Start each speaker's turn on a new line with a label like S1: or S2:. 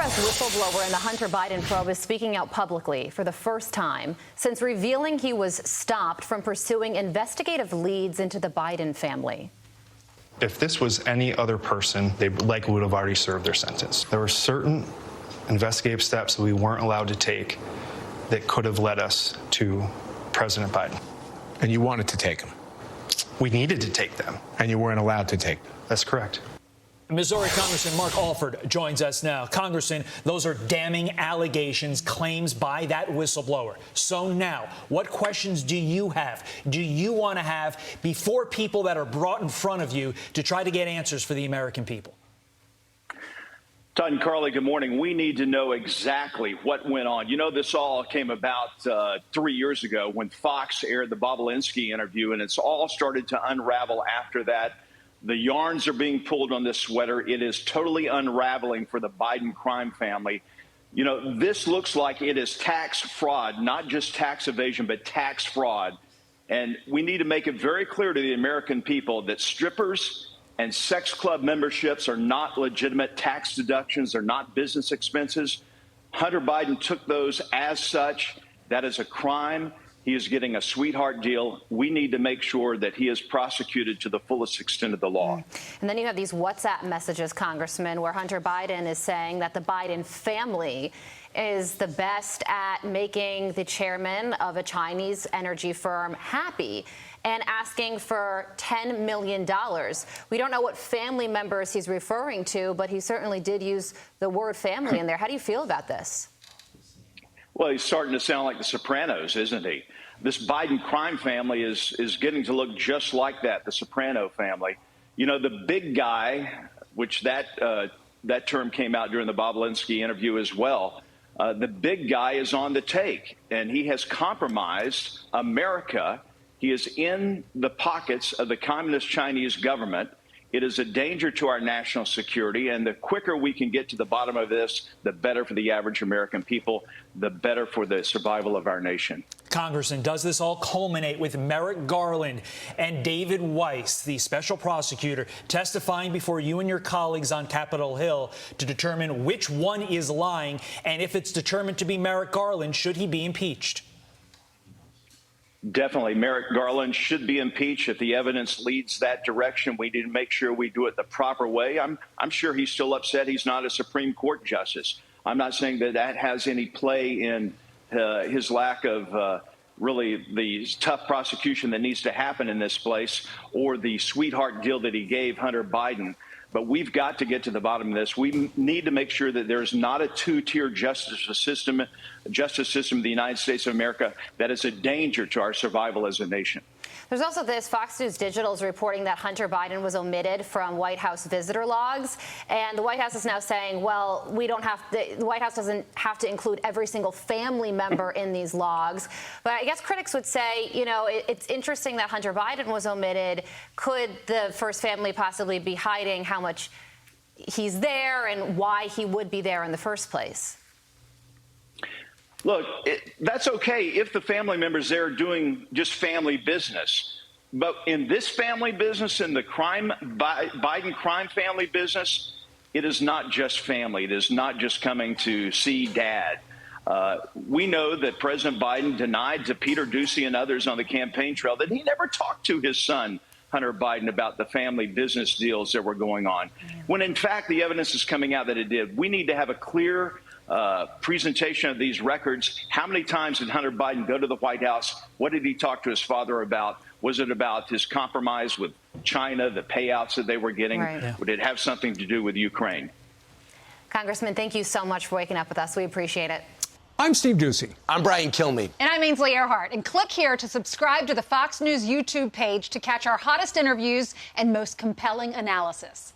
S1: House whistleblower in the Hunter Biden probe is speaking out publicly for the first time since revealing he was stopped from pursuing investigative leads into the Biden family.
S2: If this was any other person, they likely would have already served their sentence. There were certain investigative steps that we weren't allowed to take that could have led us to President Biden.
S3: And you wanted to take them?
S2: We needed to take them.
S3: And you weren't allowed to take them?
S2: That's correct.
S4: Missouri Congressman Mark Alford joins us now. Congressman, those are damning allegations, claims by that whistleblower. So now, what questions do you have? Do you want to have before people that are brought in front of you to try to get answers for the American people?
S5: Todd and Carly, good morning. We need to know exactly what went on. You know, this all came about 3 years ago when Fox aired the Bobulinski interview, and it's all started to unravel after that. The yarns are being pulled on this sweater. It is totally unraveling for the Biden crime family. You know, this looks like it is tax fraud, not just tax evasion, but tax fraud. And we need to make it very clear to the American people that strippers and sex club memberships are not legitimate tax deductions. They're not business expenses. Hunter Biden took those as such. That is a crime. He is getting a sweetheart deal. We need to make sure that he is prosecuted to the fullest extent of the law.
S1: And then you have these WhatsApp messages, Congressman, where Hunter Biden is saying that the Biden family is the best at making the chairman of a Chinese energy firm happy and asking for $10 million. We don't know what family members he's referring to, but he certainly did use the word family in there. How do you feel about this?
S5: Well, he's starting to sound like the Sopranos, isn't he? This Biden crime family is getting to look just like that, the Soprano family. You know, the big guy, which that term came out during the Bobulinski interview as well. The big guy is on the take, and he has compromised America. He is in the pockets of the Communist Chinese government. It is a danger to our national security, and the quicker we can get to the bottom of this, the better for the average American people, the better for the survival of our nation.
S4: Congressman, does this all culminate with Merrick Garland and David Weiss, the special prosecutor, testifying before you and your colleagues on Capitol Hill to determine which one is lying? And if it's determined to be Merrick Garland, should he be impeached?
S5: Definitely. Merrick Garland should be impeached. If the evidence leads that direction, we need to make sure we do it the proper way. I'm sure he's still upset he's not a Supreme Court justice. I'm not saying that has any play in his lack of really the tough prosecution that needs to happen in this place or the sweetheart deal that he gave Hunter Biden. But we've got to get to the bottom of this. We need to make sure that there's not a two-tier justice system of the United States of America that is a danger to our survival as a nation.
S1: There's also this. Fox News Digital is reporting that Hunter Biden was omitted from White House visitor logs. And the White House is now saying, well, the White House doesn't have to include every single family member in these logs. But I guess critics would say, you know, it's interesting that Hunter Biden was omitted. Could the first family possibly be hiding how much he's there and why he would be there in the first place?
S5: Look, that's okay if the family members there are doing just family business. But in this family business, in the Biden crime family business, it is not just family. It is not just coming to see dad. We know that President Biden denied to Peter Doocy and others on the campaign trail that he never talked to his son, Hunter Biden, about the family business deals that were going on, when in fact the evidence is coming out that it did. We need to have a clear presentation of these records. How many times did Hunter Biden go to the White House? What did he talk to his father about? Was it about his compromise with China, the payouts that they were getting? Right. Yeah. Would it have something to do with Ukraine?
S1: Congressman, thank you so much for waking up with us. We appreciate it.
S3: I'm Steve Doocy.
S6: I'm Brian Kilmeade.
S7: And I'm Ainsley Earhart. And click here to subscribe to the Fox News YouTube page to catch our hottest interviews and most compelling analysis.